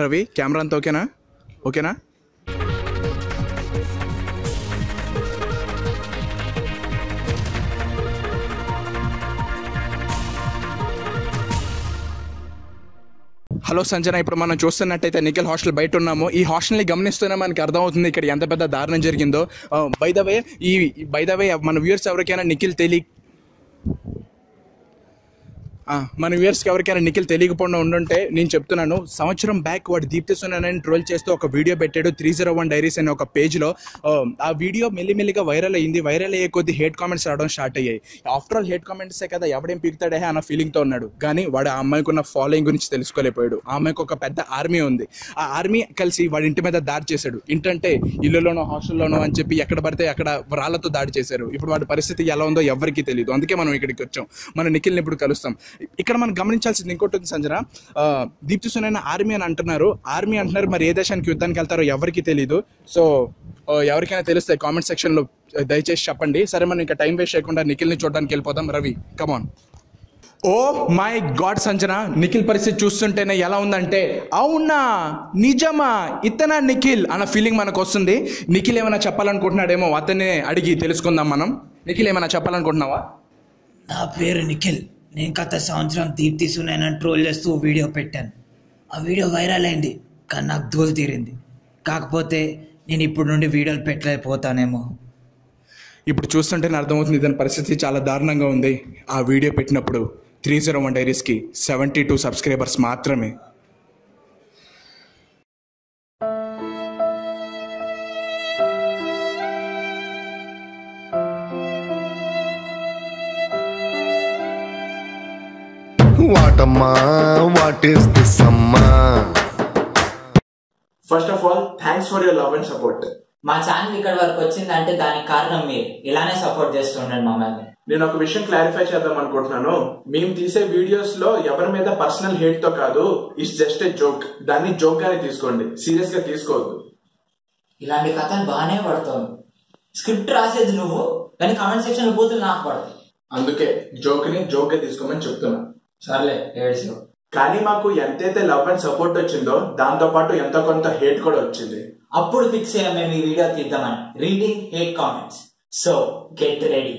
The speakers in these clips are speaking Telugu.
రవి కెమెరా అంతా ఓకేనా? ఓకేనా? హలో సంజన, ఇప్పుడు మనం చూస్తున్నట్టయితే నిఖిల్ హాస్టల్ బయట ఉన్నాము. ఈ హాస్టల్ని గమనిస్తూనే మనకి అర్థమవుతుంది ఇక్కడ ఎంత పెద్ద దారుణం జరిగిందో. బై ద వే మన వ్యూయర్స్ ఎవరికైనా నిఖిల్ మన వ్యూయర్స్కి ఎవరికైనా నిఖిల్ తెలియకపోవడం ఉండుంటే నేను చెప్తున్నాను. సంవత్సరం బ్యాక్ వాడు దీప్తి సునైనాని ట్రోల్ చేస్తూ ఒక వీడియో పెట్టాడు 301 డైరీస్ అనే ఒక పేజ్లో. ఆ వీడియో మెల్లిమెల్లిగా వైరల్ అయ్యింది. వైరల్ అయ్యే కొద్ది హేట్ కామెంట్స్ రావడం స్టార్ట్ అయ్యాయి. ఆఫ్టర్ ఆల్ హేట్ కామెంట్సే కదా, ఎవడేం పీకుతాడే అన్న ఫీలింగ్తో ఉన్నాడు. కానీ వాడు ఆ అమ్మాయికి ఉన్న ఫాలోయింగ్ గురించి తెలుసుకోలేకపోయాడు. ఆ అమ్మాయికి ఒక పెద్ద ఆర్మీ ఉంది. ఆ ఆర్మీ కలిసి వాడి ఇంటి మీద దాడి చేశాడు. ఇంటంటే ఇల్లులోనో హాస్టల్లోనో అని చెప్పి ఎక్కడ పడితే అక్కడ రాళ్లతో దాడి చేశారు. ఇప్పుడు వాడి పరిస్థితి ఎలా ఉందో ఎవరికీ తెలియదు. అందుకే మనం ఇక్కడికి వచ్చాం. మన నిఖిల్ని ఇప్పుడు కలుస్తాం. ఇక్కడ మనం గమనించాల్సింది ఇంకోటి ఉంది సంజన. దీప్తి సునైనా ఆర్మీ అని అంటున్నారు. మరి ఏ దేశానికి యుద్ధానికి వెళ్తారో ఎవరికి తెలియదు. సో ఎవరికైనా తెలిస్తే కామెంట్ సెక్షన్లో దయచేసి చెప్పండి. సరే, మనం ఇంకా టైం వేస్ట్ చేయకుండా నిఖిల్ని చూడడానికి వెళ్ళిపోదాం. Ravi come on. Oh my god Sanjana, Nikhil పరిస్థితి చూస్తుంటేనే ఎలా ఉందంటే, అవునా నిజమా ఇతనా నిఖిల్ అన్న ఫీలింగ్ మనకు వస్తుంది. నిఖిల్ ఏమైనా చెప్పాలనుకుంటున్నాడేమో, అతన్ని అడిగి తెలుసుకుందాం మనం. నిఖిల్ ఏమైనా చెప్పాలనుకుంటున్నావా? నా పేరు నిఖిల్. నేను గత సంవత్సరం దీప్తి సునైనాని ట్రోల్ చేస్తూ వీడియో పెట్టాను. ఆ వీడియో వైరల్ అయింది, కానీ నాకు దూలు తీరింది. కాకపోతే నేను ఇప్పుడు నుండి వీడియోలు పెట్టలేకపోతానేమో. ఇప్పుడు చూస్తుంటేనే అర్థమవుతుంది ఇతని పరిస్థితి చాలా దారుణంగా ఉంది. ఆ వీడియో పెట్టినప్పుడు 301 డైరీస్కి 72 సబ్స్క్రైబర్స్ మాత్రమే. వాటమ్మా, వాట్ ఈస్ దిస్ అమ్మా? First of all thanks for your love and support. మా ఛానల్ ఇక్కడ వరకు వచ్చిందంటే దానికి కారణం మీరు. ఇలానే సపోర్ట్ చేస్తుండండి మమ్మల్ని. నేను ఒక విషయం క్లారిఫై చేద్దాం అనుకుంటున్నాను. మేము తీసే వీడియోస్ లో ఎవరి మీద పర్సనల్ హేట్ తో కాదు, ఇట్స్ జస్ట్ ఏ జోక్. దాన్ని జోక్ గానే తీసుకోండి, సీరియస్ గా తీసుకోవద్దు. ఇలాంటి కథలు బాగానే పడతావు. స్క్రిప్ట్ రాసేది నువ్వు, కానీ కామెంట్ సెక్షన్ లో పోతే నాకు పడతాయి. అందుకే జోక్ ని జోక్ గా తీసుకోమని చెప్తున్నా. సర్లే ఏడ్చు. కానీ మాకు ఎంతైతే లవ్ అండ్ సపోర్ట్ వచ్చిందో దాంతో పాటు ఎంతో కొంత హేట్ కూడా వచ్చింది. అప్పుడు ఫిక్స్ అయ్యాం మేము ఈ వీడియో తీద్దామని. Reading hate comments. So get ready.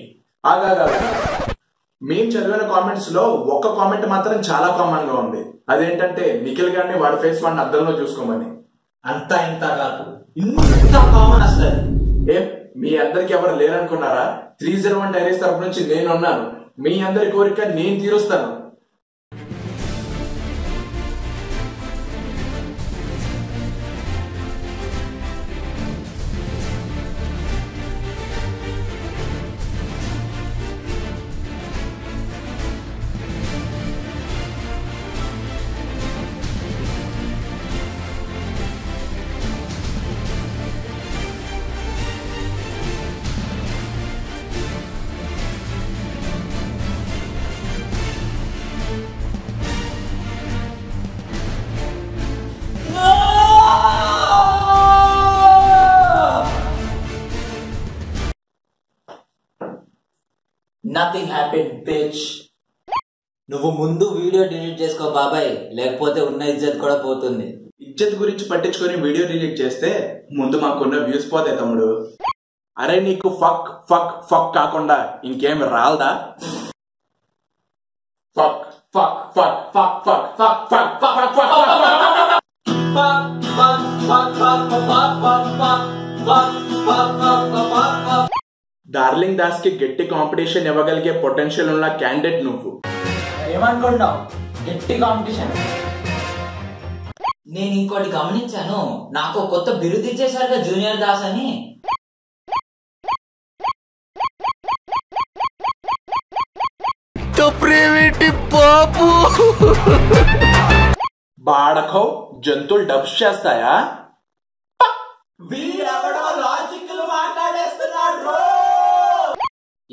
మేము చదివిన కామెంట్స్ లో ఒక్క కామెంట్ మాత్రం చాలా కామన్ గా ఉంది. అదేంటంటే నిఖిల్ గారిని వాడి ఫేస్ వాడిని అద్దంలో చూసుకోమని. అంతా ఇంత కాదు, ఇంత కామన్ అసలు. ఏం మీ అందరికి ఎవరు లేరనుకున్నారా? 301 డైరీస్ తరపు నుంచి నేనున్నాను. మీ అందరి కోరిక నేను తీరుస్తాను. Nothing happen bitch. నువ్వు ముందు వీడియో డిలీట్ చేసుకో బాబాయ్, లేకపోతే ఉన్న ఇజ్జత్ కూడా పోతుంది. ఇజ్జత్ గురించి పట్టించుకొని వీడియో డిలీట్ చేస్తే ముందు మాకున్న వ్యూస్ పోతాయి తమ్ముడు. అరే నీకు ఫక్ ఫక్ ఫక్ కాకుండా ఇంకేమి రాలదా? Fuck fuck fuck fuck fuck fuck fuck fuck fuck darling Das కి గట్టి కాంపిటీషన్ ఇవ్వగలిగే పొటెన్షియల్ ఉన్న క్యాండిడేట్ నువ్వు. ఏమనుకుంటున్నావు? గట్టి కాంపిటీషన్. నేను ఇంకోటి గమనించాను, నాకు కొత్త బిరుదు ఇచ్చేసారుగా జూనియర్ దాస్ అని. బాబు బాడకో జంతువులు డబ్స్ చేస్తాయా?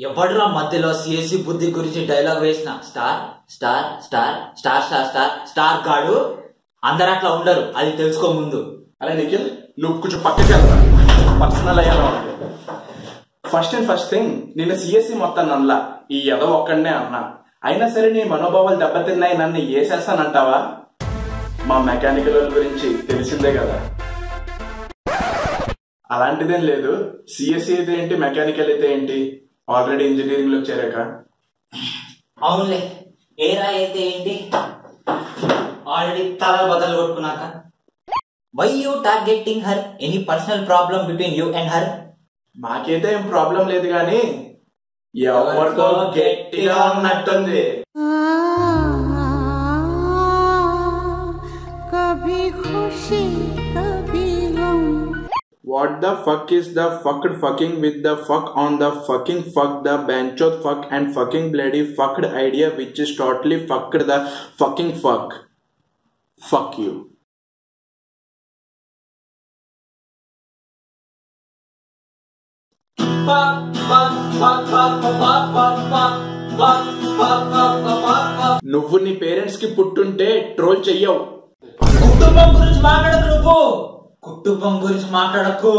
ఎవడురా మధ్యలో సిఎస్సి బుద్ధి గురించి డైలాగ్ వేసిన? Star star star star star star star గాడు. అందరు అట్లా ఉండరు, అది తెలుసుకో ముందు. అరే నిఖిల్, నువ్వు కొంచెం పక్కకి వెళ్తా, పర్సనల్ అయ్యాలో. ఫస్ట్ థింగ్, నిన్న సిఎస్సి మొత్తం నన్లా ఈ ఎదవ ఒక్కడనే అన్నా. అయినా సరే నీ మనోభావాలు దెబ్బతిన్నాయి, నన్ను ఏసేస్తానంటావా? మా మెకానికల్ గురించి తెలిసిందే కదా. అలాంటిదేం లేదు. సిఎస్సి అయితే ఏంటి, మెకానికల్ అయితే ఏంటి, ఆల్రెడీ ఇంజనీరింగ్ లో చేరాక. అవునులే, ఏరా అయితే ఏంటి, ఆల్రెడీ తల బద్దలు కొట్టుకున్నాక. Why you targeting her? Any personal problem between you and her? మాకైతే ఏం ప్రాబ్లం లేదు కానీ ఎవరికో గట్టిగా ఉన్నట్టుంది. What the fuck is the fucked fucking with the fuck on the fucking fuck the banchot fuck and fucking bloody fucked idea which is totally fucked the fucking fuck. Fuck you. నువ్వు నీ పేరెంట్స్ కి పుట్టుంటే ట్రోల్ చెయ్యవు. కుటుంబం గురించి మాట్లాడకు, నువ్వు కుటుంబం గురించి మాట్లాడకు.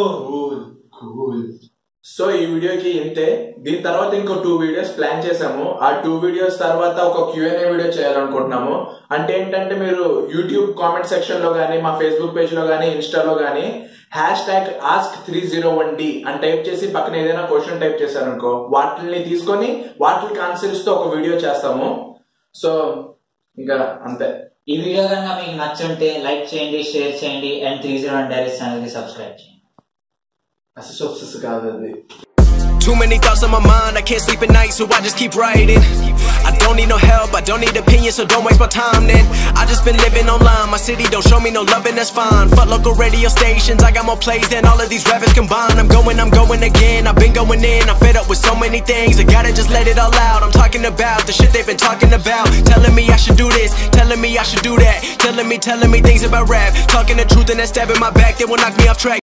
సో ఈ వీడియోకి ఇంతే. దీని తర్వాత ఇంకో 2 వీడియోస్ ప్లాన్ చేసాము. ఆ 2 వీడియోస్ తర్వాత ఒక Q&A వీడియో చేయాలనుకుంటున్నాము. అంటే ఏంటంటే మీరు యూట్యూబ్ కామెంట్ సెక్షన్ లో గానీ, మా ఫేస్బుక్ పేజ్ లో గానీ, ఇన్స్టాలో గానీ #ask301D అని టైప్ చేసి పక్కన ఏదైనా క్వశ్చన్ టైప్ చేశారనుకో, వాటిని తీసుకొని వాటికి ఆన్సర్ ఇస్తూ ఒక వీడియో చేస్తాము. సో ఇంకా అంతే. ఈ వీడియో కనుక మీకు నచ్చుంటే లైక్ చేయండి, షేర్ చేయండి అండ్ 301 Diaries ఛానల్ కి సబ్స్క్రైబ్ చేయండి. అసలు కాదు అది. Too many thoughts on my mind, I can't sleep at night, so I just keep writing. I don't need no help, I don't need opinions, so don't waste my time then. I just been living online, my city don't show me no love and that's fine. Fuck local radio stations, I got more plays than all of these rappers combined. I'm going again, I've been going in, I'm fed up with so many things, I gotta just let it all out. I'm talking about the shit they've been talking about, telling me I should do this, telling me I should do that, telling me things about rap, talking the truth and that stab in my back, they will knock me off track.